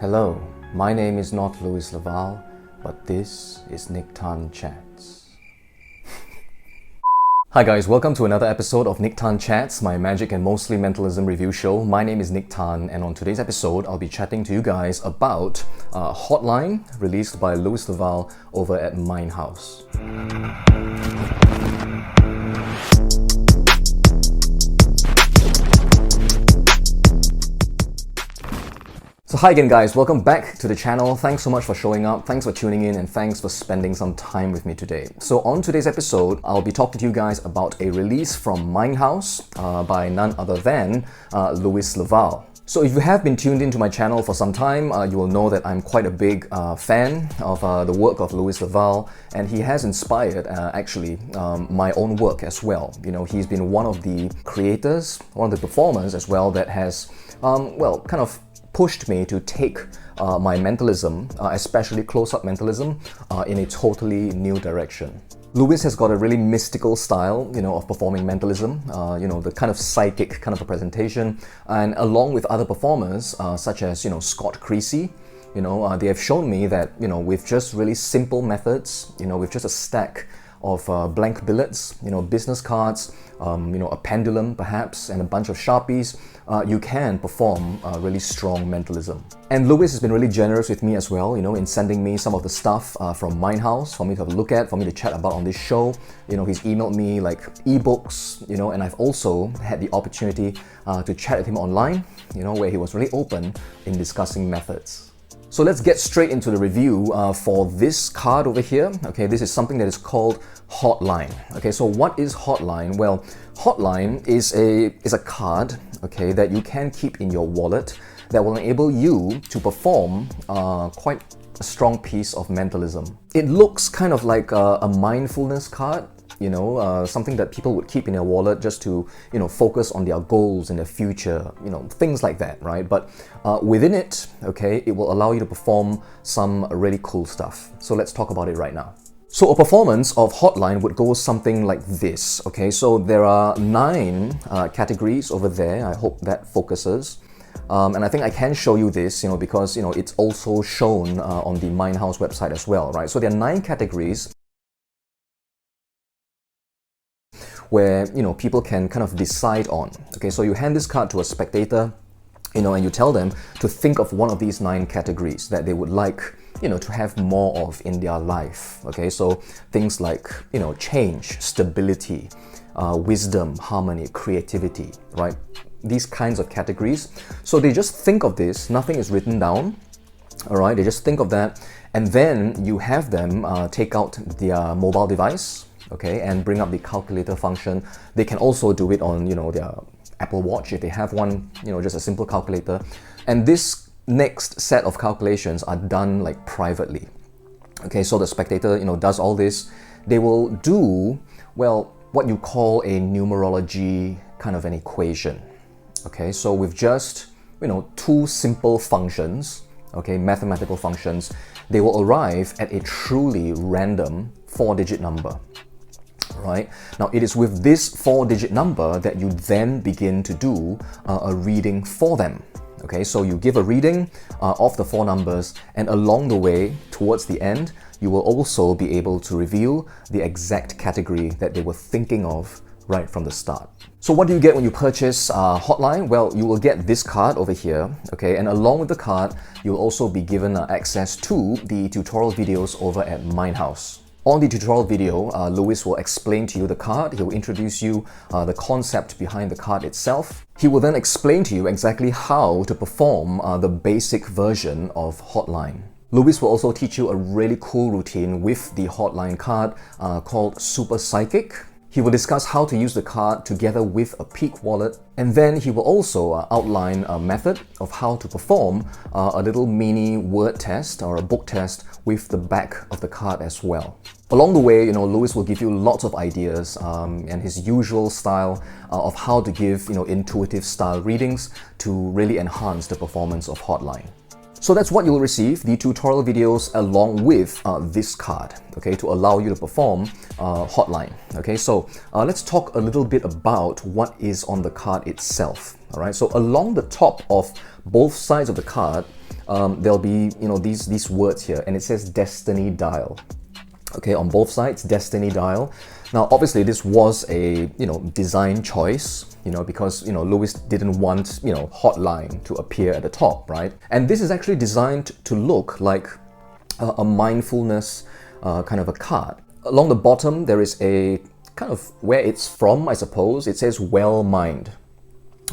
Hello, my name is not Louis Laval, but this is Nique Chats. Hi guys, welcome to another episode of Nique Chats, my magic and mostly mentalism review show. My name is Nique, and on today's episode, I'll be chatting to you guys about Hotline, released by Louis Laval over at Mindhouse. So hi again guys, welcome back to the channel. Thanks so much for showing up, thanks for tuning in, and thanks for spending some time with me today. So on today's episode, I'll be talking to you guys about a release from Mindhouse by none other than Louis Laval. So if you have been tuned into my channel for some time, you will know that I'm quite a big fan of the work of Louis Laval, and he has inspired my own work as well. You know, he's been one of the creators, one of the performers as well that has, kind of pushed me to take my mentalism, especially close-up mentalism, in a totally new direction. Louis has got a really mystical style, of performing mentalism, the kind of psychic kind of a presentation, and along with other performers, such as, Scott Creasy, they have shown me that, with just really simple methods, with just a stack of blank billets, business cards, a pendulum perhaps, and a bunch of Sharpies, you can perform really strong mentalism. And Louis has been really generous with me as well, in sending me some of the stuff from Mindhouse for me to have a look at, for me to chat about on this show. He's emailed me like ebooks, and I've also had the opportunity to chat with him online, where he was really open in discussing methods. So let's get straight into the review for this card over here. Okay, this is something that is called Hotline. Okay, so what is Hotline? Well, Hotline is a card, okay, that you can keep in your wallet that will enable you to perform quite a strong piece of mentalism. It looks kind of like a mindfulness card. Something that people would keep in their wallet just to, focus on their goals in the future, things like that, right? But within it, okay, it will allow you to perform some really cool stuff. So let's talk about it right now. So a performance of Hotline would go something like this, okay? So there are 9 categories over there. I hope that focuses. And I think I can show you this, because, it's also shown on the Mindhouse website as well, right? So there are 9 categories where people can kind of decide on. Okay, so you hand this card to a spectator, and you tell them to think of one of these 9 categories that they would like, to have more of in their life. Okay, so things like, change, stability, wisdom, harmony, creativity, right? These kinds of categories. So they just think of this, nothing is written down, all right? They just think of that, and then you have them take out their mobile device, okay, and bring up the calculator function. They can also do it on, their Apple Watch if they have one, just a simple calculator. And this next set of calculations are done like privately. Okay, so the spectator, does all this. They will do, what you call a numerology kind of an equation. Okay, so with just, 2 simple functions, okay, mathematical functions, they will arrive at a truly random 4-digit number. Right? Now, it is with this 4-digit number that you then begin to do a reading for them. Okay, so you give a reading of the 4 numbers, and along the way, towards the end, you will also be able to reveal the exact category that they were thinking of right from the start. So what do you get when you purchase Hotline? Well, you will get this card over here, okay, and along with the card, you'll also be given access to the tutorial videos over at Mindhouse. On the tutorial video, Louis will explain to you the card. He will introduce you the concept behind the card itself. He will then explain to you exactly how to perform the basic version of Hotline. Louis will also teach you a really cool routine with the Hotline card called Super Psychic. He will discuss how to use the card together with a Peak wallet, and then he will also outline a method of how to perform a little mini word test or a book test with the back of the card as well. Along the way, Louis will give you lots of ideas and his usual style of how to give, intuitive style readings to really enhance the performance of Hotline. So that's what you'll receive, the tutorial videos along with this card, okay, to allow you to perform Hotline. Okay, so let's talk a little bit about what is on the card itself. All right, so along the top of both sides of the card, there'll be, these words here, and it says Destiny Dial. Okay, on both sides, Destiny Dial. Now, obviously, this was a, design choice, because, Lewis didn't want, Hotline to appear at the top, right? And this is actually designed to look like a mindfulness kind of a card. Along the bottom, there is a kind of where it's from, I suppose. It says Well Mind.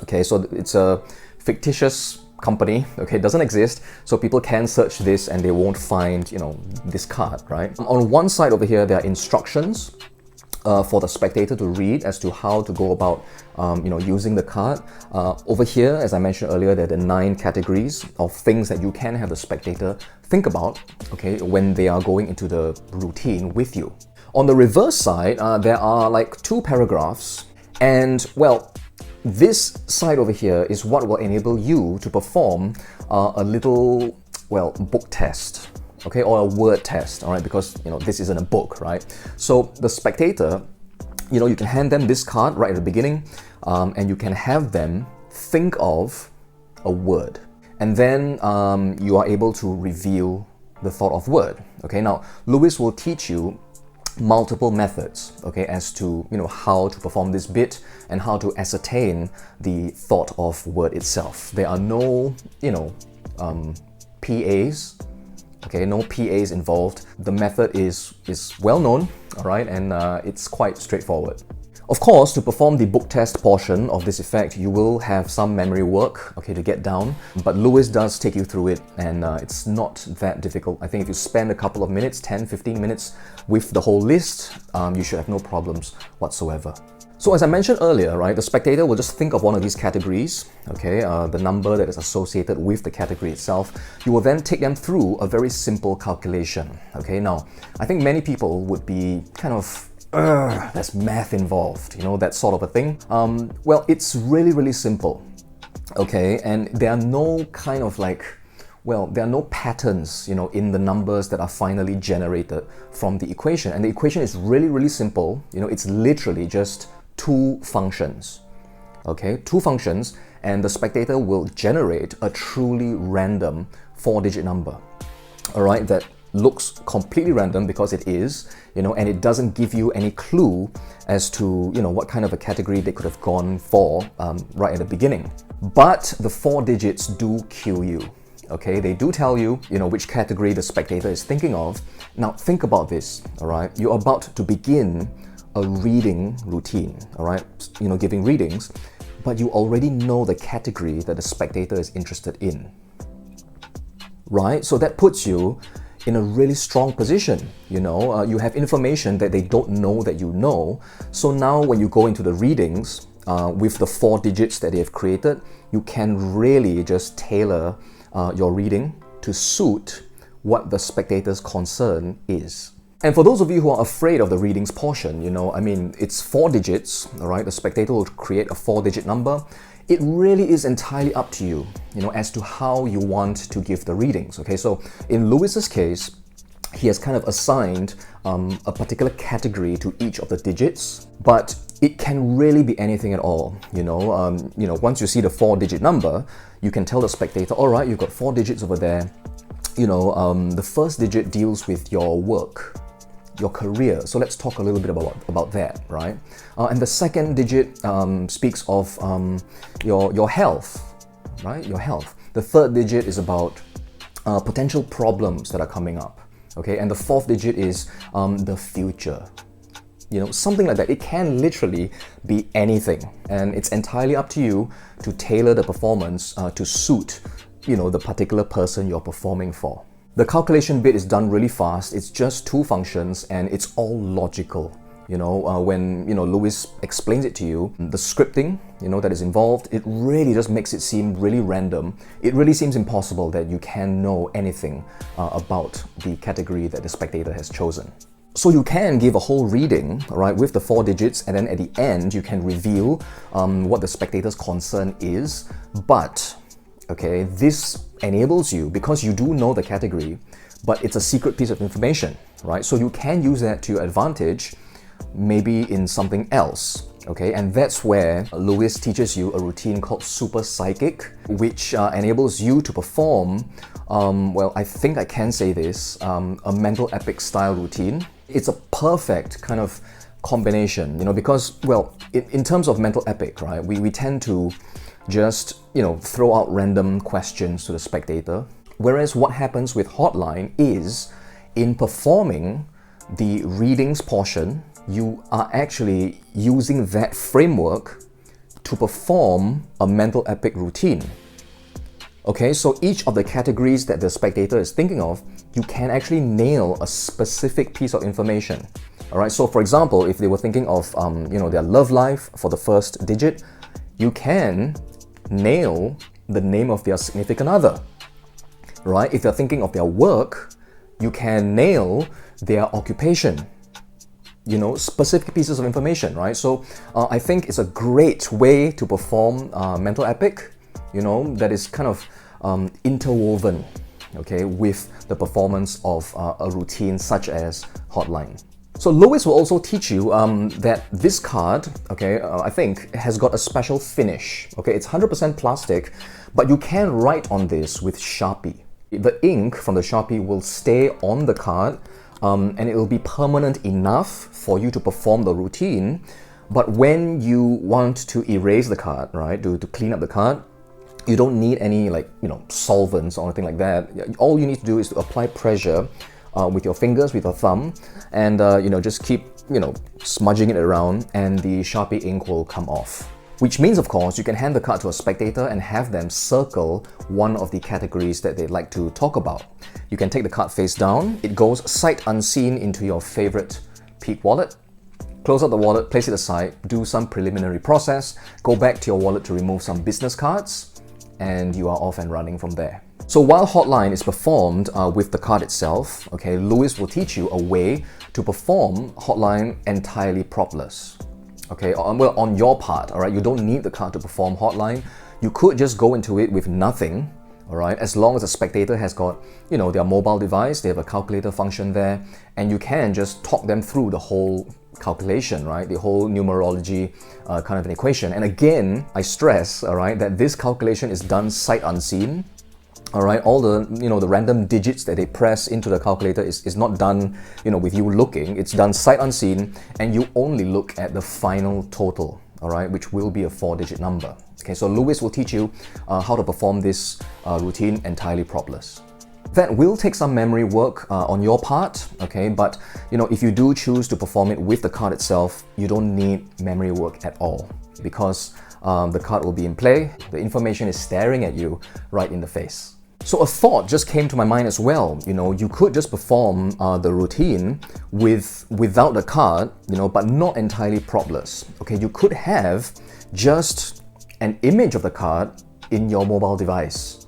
Okay, so it's a fictitious company, okay, it doesn't exist, so people can search this and they won't find, this card, right? On one side over here, there are instructions for the spectator to read as to how to go about, using the card. Over here, as I mentioned earlier, there are the 9 categories of things that you can have the spectator think about, okay, when they are going into the routine with you. On the reverse side, there are like 2 paragraphs, and well, this side over here is what will enable you to perform a little, book test, okay, or a word test, all right, because, this isn't a book, right? So the spectator, you can hand them this card right at the beginning, and you can have them think of a word. And then you are able to reveal the thought of word, okay? Now, Lewis will teach you multiple methods, okay, as to how to perform this bit and how to ascertain the thought of word itself. There are no PAs, okay, no PAs involved. The method is well known, all right, and it's quite straightforward. Of course, to perform the book test portion of this effect, you will have some memory work, okay, to get down, but Lewis does take you through it, and it's not that difficult. I think if you spend a couple of minutes, 10-15 minutes with the whole list, you should have no problems whatsoever. So as I mentioned earlier, right, the spectator will just think of one of these categories, okay, the number that is associated with the category itself. You will then take them through a very simple calculation, okay? Now, I think many people would be kind of, there's math involved, that sort of a thing. Well, it's really, really simple, okay? And there are no kind of there are no patterns, in the numbers that are finally generated from the equation. And the equation is really, really simple. It's literally just 2 functions, okay? 2 functions, and the spectator will generate a truly random 4-digit number, all right? That looks completely random because it is, and it doesn't give you any clue as to, what kind of a category they could have gone for right at the beginning. But the 4 digits do cue you, okay? They do tell you, which category the spectator is thinking of. Now, think about this, all right? You're about to begin a reading routine, all right? Giving readings, but you already know the category that the spectator is interested in, right? So that puts you in a really strong position, you have information that they don't know that you know. So now when you go into the readings with the 4 digits that they have created, you can really just tailor your reading to suit what the spectator's concern is. And for those of you who are afraid of the readings portion, it's 4 digits, all right? The spectator will create a 4-digit number. It really is entirely up to you, as to how you want to give the readings, okay? So in Lewis's case, he has kind of assigned a particular category to each of the digits, but it can really be anything at all, once you see the 4-digit number, you can tell the spectator, all right, you've got 4 digits over there, the first digit deals with your work, your career. So let's talk a little bit about that, right? And the second digit speaks of your health, right? Your health. The third digit is about potential problems that are coming up, okay? And the 4th digit is the future. Something like that. It can literally be anything, and it's entirely up to you to tailor the performance to suit, the particular person you're performing for. The calculation bit is done really fast. It's just 2 functions and it's all logical. When Lewis explains it to you, the scripting that is involved, it really just makes it seem really random. It really seems impossible that you can know anything about the category that the spectator has chosen. So you can give a whole reading, right, with the 4 digits, and then at the end you can reveal what the spectator's concern is. But okay, this enables you, because you do know the category, but it's a secret piece of information, right? So you can use that to your advantage, maybe in something else, okay? And that's where Lewis teaches you a routine called Super Psychic, which enables you to perform well, I think I can say this, a mental epic style routine. It's a perfect kind of combination, because, well, in terms of mental epic, right, we tend to just, throw out random questions to the spectator. Whereas what happens with Hotline is, in performing the readings portion, you are actually using that framework to perform a mental epic routine. Okay, so each of the categories that the spectator is thinking of, you can actually nail a specific piece of information. All right, so for example, if they were thinking of their love life for the first digit, you can nail the name of their significant other. Right? If they're thinking of their work, you can nail their occupation. Specific pieces of information, right? So I think it's a great way to perform mental epic, that is kind of interwoven, okay, with the performance of a routine such as Hotline. So Lois will also teach you that this card, okay, I think has got a special finish. Okay, it's 100% plastic, but you can write on this with Sharpie. The ink from the Sharpie will stay on the card, and it will be permanent enough for you to perform the routine. But when you want to erase the card, right, to clean up the card, you don't need any solvents or anything like that. All you need to do is to apply pressure with your fingers, with your thumb, and just keep smudging it around, and the Sharpie ink will come off. Which means, of course, you can hand the card to a spectator and have them circle one of the categories that they'd like to talk about. You can take the card face down. It goes sight unseen into your favorite Peak wallet. Close out the wallet, place it aside, do some preliminary process, go back to your wallet to remove some business cards, and you are off and running from there. So while Hotline is performed with the card itself, okay, Louis will teach you a way to perform Hotline entirely propless. Okay, well, on your part, all right, you don't need the card to perform Hotline. You could just go into it with nothing, all right, as long as the spectator has got, their mobile device, they have a calculator function there, and you can just talk them through the whole calculation, right, the whole numerology kind of an equation. And again, I stress, all right, that this calculation is done sight unseen. All right, all the the random digits that they press into the calculator is not done with you looking. It's done sight unseen, and you only look at the final total, all right, which will be a 4-digit number. Okay, so Louis will teach you how to perform this routine entirely propless. That will take some memory work on your part, okay, but if you do choose to perform it with the card itself, you don't need memory work at all, because the card will be in play, the information is staring at you right in the face. So a thought just came to my mind as well. You could just perform the routine without the card, but not entirely propless. Okay, you could have just an image of the card in your mobile device.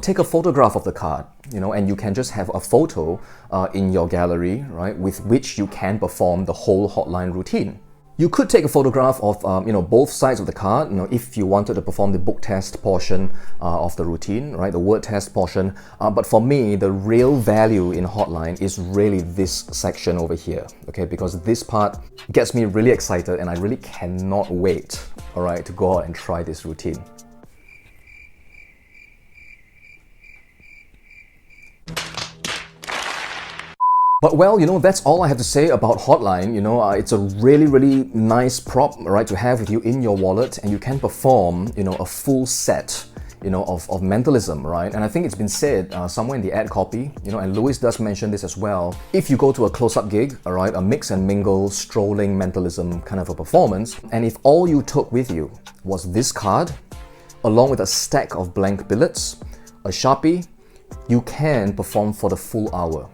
Take a photograph of the card, and you can just have a photo in your gallery, right, with which you can perform the whole Hotline routine. You could take a photograph of both sides of the card, if you wanted to perform the book test portion of the routine, right, the word test portion. But for me, the real value in Hotline is really this section over here, okay, because this part gets me really excited, and I really cannot wait, all right, to go out and try this routine. But well, that's all I have to say about Hotline. It's a really, really nice prop, right, to have with you in your wallet, and you can perform, a full set, of mentalism, right? And I think it's been said somewhere in the ad copy, and Louis does mention this as well. If you go to a close-up gig, all right, a mix and mingle, strolling mentalism kind of a performance, and if all you took with you was this card, along with a stack of blank billets, a Sharpie, you can perform for the full hour.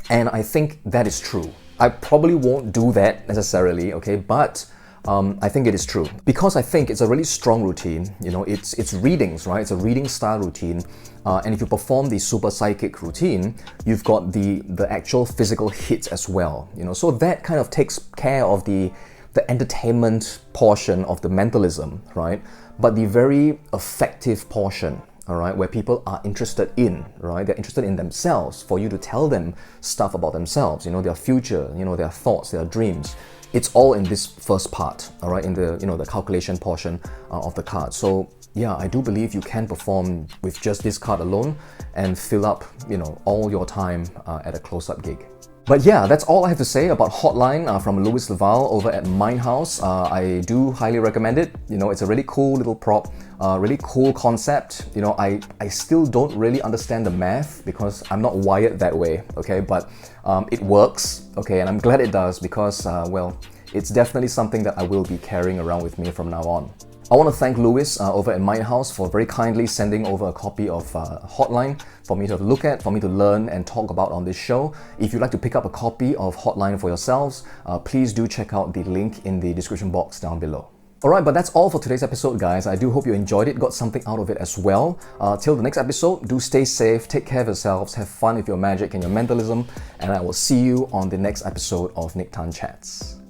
And I think that is true. I probably won't do that necessarily, okay, but I think it is true, because I think it's a really strong routine. It's readings, right? It's a reading style routine, and if you perform the super psychic routine, you've got the actual physical hits as well. So that kind of takes care of the entertainment portion of the mentalism, right? But the very effective portion, all right, where people are interested in, right? They're interested in themselves, for you to tell them stuff about themselves, their future, their thoughts, their dreams. It's all in this first part, all right, in the, the calculation portion of the card. So yeah, I do believe you can perform with just this card alone and fill up, all your time at a close-up gig. But yeah, that's all I have to say about Hotline from Louis Laval over at Mindhouse. I do highly recommend it. It's a really cool little prop, really cool concept. I still don't really understand the math because I'm not wired that way, okay? But it works, okay? And I'm glad it does because, well, it's definitely something that I will be carrying around with me from now on. I want to thank Louis over at Mindhouse for very kindly sending over a copy of Hotline for me to look at, for me to learn and talk about on this show. If you'd like to pick up a copy of Hotline for yourselves, please do check out the link in the description box down below. Alright, but that's all for today's episode, guys. I do hope you enjoyed it, got something out of it as well. Till the next episode, do stay safe, take care of yourselves, have fun with your magic and your mentalism, and I will see you on the next episode of Nique Tan Chats.